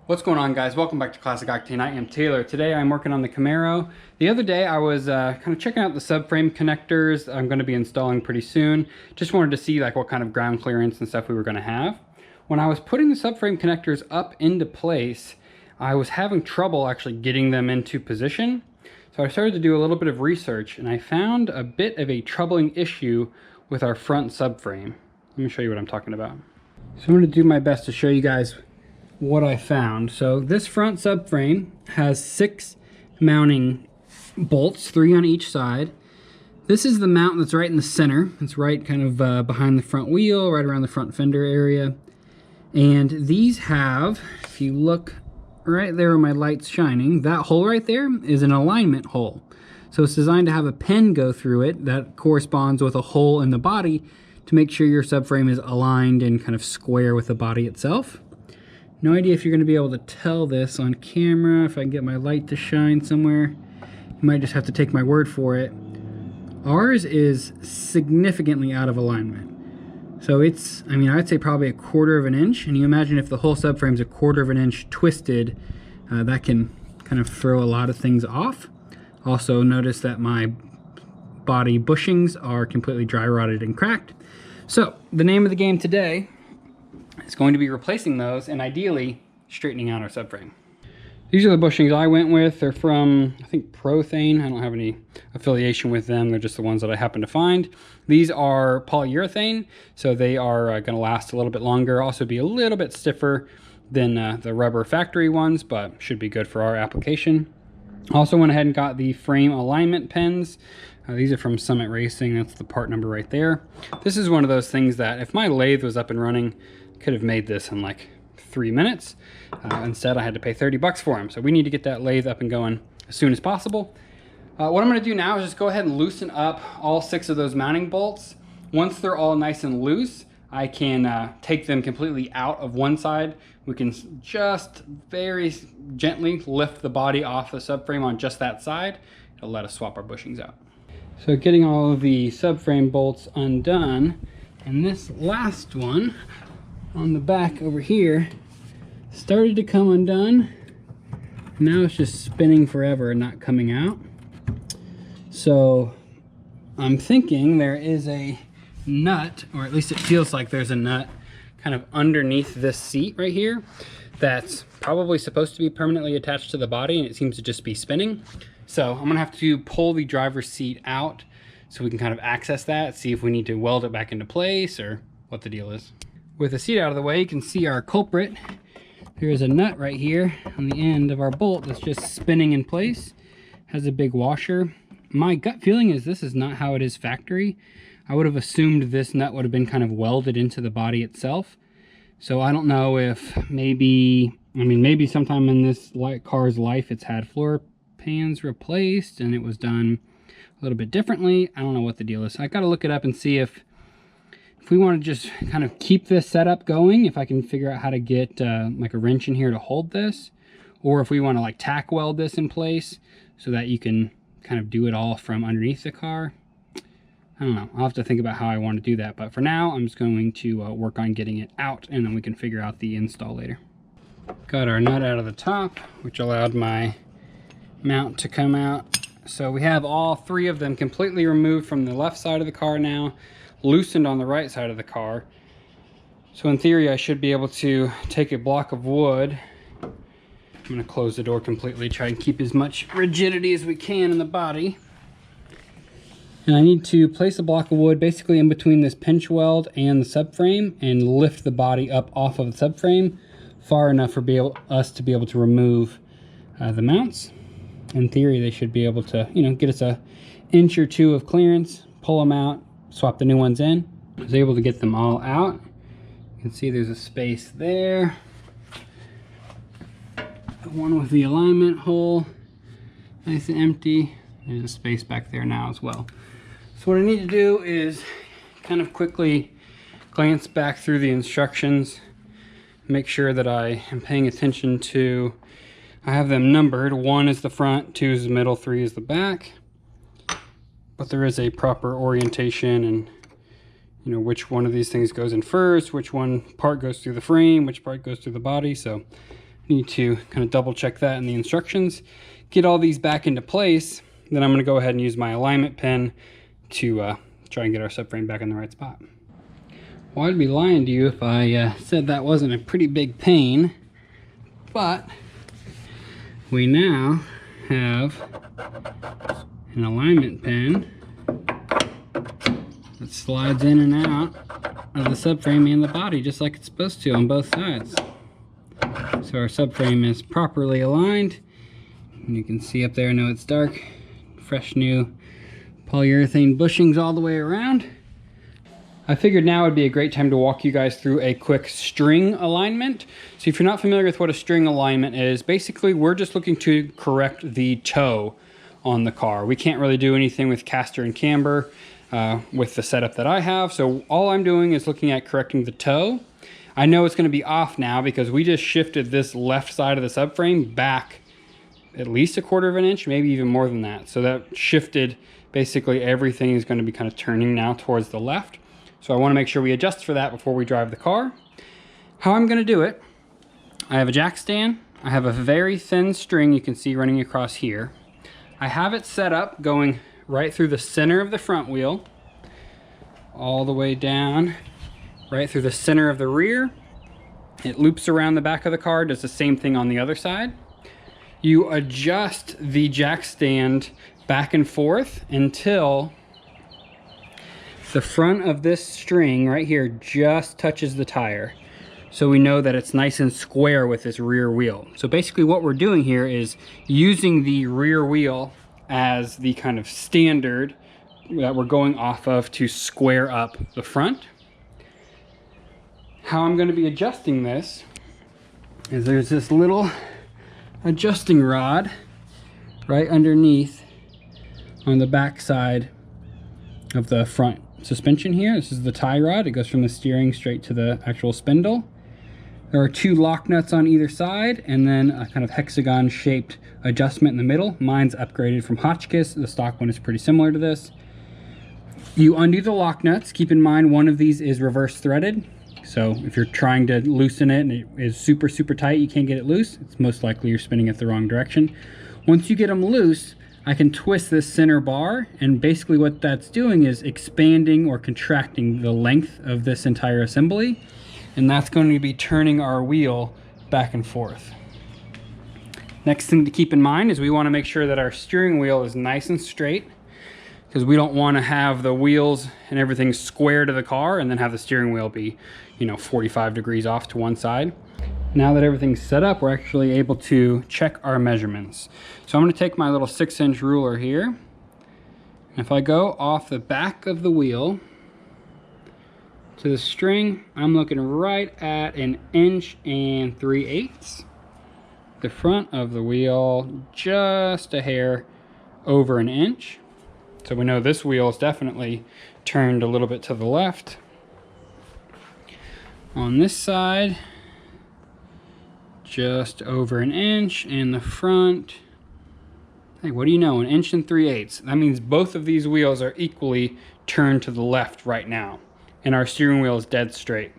What's going on, guys? Welcome back to Classic Octane. I am Taylor. Today I'm working on the Camaro. The other day I was kind of checking out the subframe connectors I'm going to be installing pretty soon. Just wanted to see like what kind of ground clearance and stuff we were going to have. When I was putting the subframe connectors up into place, I was having trouble actually getting them into position. So I started to do a little bit of research and I found a bit of a troubling issue with our front subframe. Let me show you what I'm talking about. So I'm going to do my best to show you guys what I found. So this front subframe has 6 mounting bolts, 3 on each side. This is the mount that's right in the center. It's right kind of behind the front wheel, right around the front fender area. And these have, if you look right there where my light's shining, that hole right there is an alignment hole. So it's designed to have a pin go through it that corresponds with a hole in the body to make sure your subframe is aligned and kind of square with the body itself. No idea if you're going to be able to tell this on camera. If I can get my light to shine somewhere, you might just have to take my word for it. Ours is significantly out of alignment. So it's, I mean, I'd say probably 1/4 of an inch. And you imagine if the whole subframe's 1/4 of an inch twisted, that can kind of throw a lot of things off. Also notice that my body bushings are completely dry rotted and cracked. So the name of the game today is going to be replacing those and ideally straightening out our subframe. These are the bushings I went with. They're from, I think, Prothane. I don't have any affiliation with them. They're just the ones that I happen to find. These are polyurethane, so they are going to last a little bit longer. Also be a little bit stiffer than the rubber factory ones, but should be good for our application. Also went ahead and got the frame alignment pins. These are from Summit Racing. That's the part number right there. This is one of those things that if my lathe was up and running, could have made this in like 3 minutes. Instead, I had to pay 30 bucks for them. So we need to get that lathe up and going as soon as possible. What I'm going to do now is just go ahead and loosen up all 6 of those mounting bolts. Once they're all nice and loose, I can take them completely out of one side. We can just very gently lift the body off the subframe on just that side. It'll let us swap our bushings out. So getting all of the subframe bolts undone, and this last one on the back over here started to come undone. Now it's just spinning forever and not coming out. So I'm thinking there is a nut, or at least it feels like there's a nut kind of underneath this seat right here that's probably supposed to be permanently attached to the body, and it seems to just be spinning. So I'm gonna have to pull the driver's seat out so we can kind of access that, see if we need to weld it back into place or what the deal is. With the seat out of the way, you can see our culprit. There's a nut right here on the end of our bolt that's just spinning in place. Has a big washer. My gut feeling is this is not how it is factory. I would have assumed this nut would have been kind of welded into the body itself. So I don't know if maybe sometime in this car's life it's had floor pans replaced and it was done a little bit differently. I don't know what the deal is. So I got to look it up and see if we want to just kind of keep this setup going, if I can figure out how to get like a wrench in here to hold this, or if we want to like tack weld this in place so that you can kind of do it all from underneath the car. I don't know. I'll have to think about how I want to do that. But for now, I'm just going to work on getting it out, and then we can figure out the install later. Got our nut out of the top, which allowed my mount to come out. So we have all 3 of them completely removed from the left side of the car now, loosened on the right side of the car. So in theory, I should be able to take a block of wood. I'm going to close the door completely, try and keep as much rigidity as we can in the body. And I need to place a block of wood basically in between this pinch weld and the subframe and lift the body up off of the subframe far enough for us to be able to remove the mounts. In theory, they should be able to, get us an inch or 2 of clearance, pull them out, swap the new ones in. I was able to get them all out. You can see there's a space there. The one with the alignment hole, nice and empty. There's a space back there now as well. So what I need to do is kind of quickly glance back through the instructions, make sure that I am paying attention to, I have them numbered. 1 is the front, 2 is the middle, 3 is the back. But there is a proper orientation and which one of these things goes in first, which one part goes through the frame, which part goes through the body. So I Need to kind of double check that in the instructions. Get all these back into place. Then I'm going to go ahead and use my alignment pen to try and get our subframe back in the right spot. Well, I'd be lying to you if I said that wasn't a pretty big pain, but we now have an alignment pen that slides in and out of the subframe and the body just like it's supposed to on both sides. So our subframe is properly aligned. And you can see up there, I know it's dark, fresh new polyurethane bushings all the way around. I figured now would be a great time to walk you guys through a quick string alignment. So if you're not familiar with what a string alignment is, basically we're just looking to correct the toe on the car. We can't really do anything with caster and camber with the setup that I have. So all I'm doing is looking at correcting the toe. I know it's going to be off now because we just shifted this left side of the subframe back at least 1/4 of an inch, maybe even more than that. So that shifted, basically everything is going to be kind of turning now towards the left. So I want to make sure we adjust for that before we drive the car. How I'm going to do it, I have a jack stand. I have a very thin string you can see running across here. I have it set up going right through the center of the front wheel, all the way down, right through the center of the rear. It loops around the back of the car, does the same thing on the other side. You adjust the jack stand back and forth until the front of this string right here just touches the tire. So we know that it's nice and square with this rear wheel. So basically what we're doing here is using the rear wheel as the kind of standard that we're going off of to square up the front. How I'm going to be adjusting this is there's this little adjusting rod right underneath on the back side of the front suspension here. This is the tie rod. It goes from the steering straight to the actual spindle. There are 2 lock nuts on either side and then a kind of hexagon shaped adjustment in the middle. Mine's upgraded from Hotchkiss. The stock one is pretty similar to this. You undo the lock nuts. Keep in mind one of these is reverse threaded. So if you're trying to loosen it and it is super tight, you can't get it loose, it's most likely you're spinning it the wrong direction. Once you get them loose, I can twist this center bar, and basically what that's doing is expanding or contracting the length of this entire assembly, and that's going to be turning our wheel back and forth. Next thing to keep in mind is we want to make sure that our steering wheel is nice and straight, because we don't want to have the wheels and everything square to the car and then have the steering wheel be, 45 degrees off to one side. Now that everything's set up, we're actually able to check our measurements. So I'm going to take my little 6-inch ruler here. And if I go off the back of the wheel to the string, I'm looking right at 1 3/8 inches. The front of the wheel, just a hair over 1 inch. So we know this wheel is definitely turned a little bit to the left. On this side, just over 1 inch, and the front, hey, what do you know, 1 3/8 inches. That means both of these wheels are equally turned to the left right now, and our steering wheel is dead straight.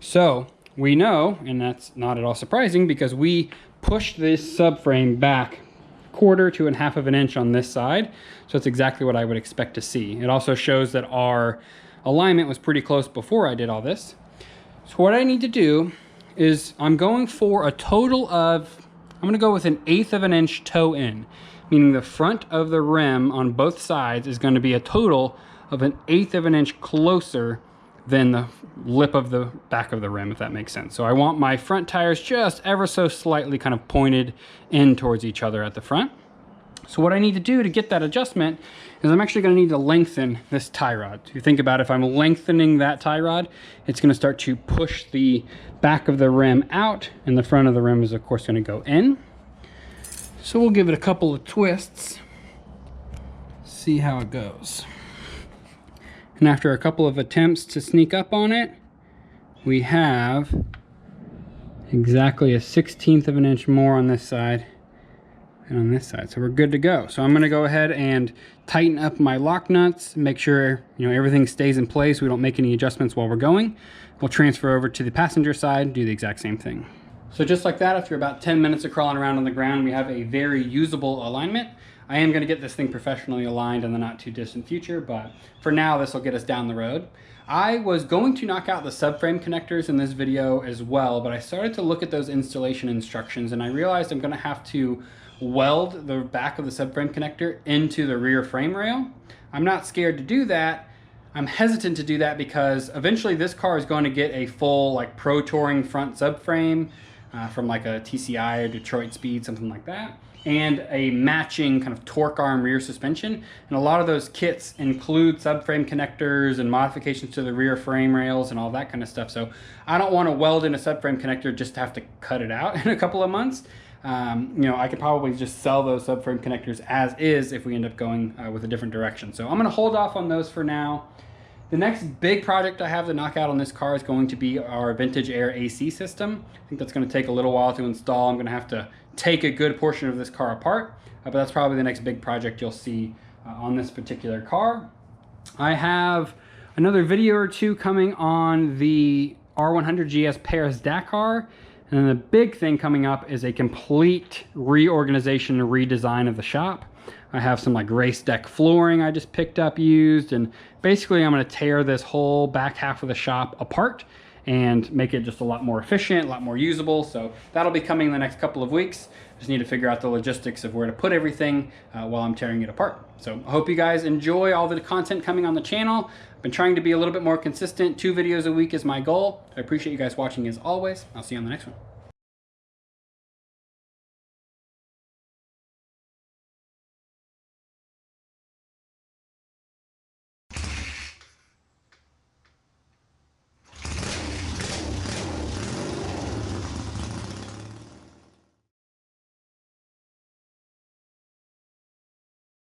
So we know, and that's not at all surprising, because we pushed this subframe back 1/4 to 1/2 of an inch on this side. So it's exactly what I would expect to see. It also shows that our alignment was pretty close before I did all this. So what I need to do is I'm going for a total of, I'm going to go with 1/8 of an inch toe in, meaning the front of the rim on both sides is going to be a total of 1/8 of an inch closer than the lip of the back of the rim, if that makes sense. So I want my front tires just ever so slightly kind of pointed in towards each other at the front. So what I need to do to get that adjustment is I'm actually going to need to lengthen this tie rod. If you think about it, if I'm lengthening that tie rod, it's going to start to push the back of the rim out, and the front of the rim is of course going to go in. So we'll give it a couple of twists, see how it goes. And after a couple of attempts to sneak up on it, we have exactly 1/16 of an inch more on this side and on this side. So we're good to go. So I'm going to go ahead and tighten up my lock nuts, make sure everything stays in place, we don't make any adjustments while we're going. We'll transfer over to the passenger side, do the exact same thing. So just like that, after about 10 minutes of crawling around on the ground, we have a very usable alignment. I am going to get this thing professionally aligned in the not too distant future, but for now this will get us down the road. I was going to knock out the subframe connectors in this video as well, but I started to look at those installation instructions and I realized I'm going to have to weld the back of the subframe connector into the rear frame rail. I'm not scared to do that. I'm hesitant to do that because eventually this car is going to get a full like Pro Touring front subframe from like a TCI or Detroit Speed, something like that, and a matching kind of torque arm rear suspension. And a lot of those kits include subframe connectors and modifications to the rear frame rails and all that kind of stuff. So I don't want to weld in a subframe connector just to have to cut it out in a couple of months. You know, I could probably just sell those subframe connectors as is if we end up going with a different direction. So I'm going to hold off on those for now. The next big project I have to knock out on this car is going to be our Vintage Air AC system. I think that's going to take a little while to install. I'm going to have to take a good portion of this car apart, but that's probably the next big project you'll see on this particular car. I have another video or two coming on the R100 GS Paris Dakar, and then the big thing coming up is a complete reorganization and redesign of the shop. I have some like race deck flooring I just picked up used, and basically I'm going to tear this whole back half of the shop apart and make it just a lot more efficient, a lot more usable. So that'll be coming in the next couple of weeks. Just need to figure out the logistics of where to put everything while I'm tearing it apart. So I hope you guys enjoy all the content coming on the channel. I've been trying to be a little bit more consistent. 2 videos a week is my goal. I appreciate you guys watching as always. I'll see you on the next one.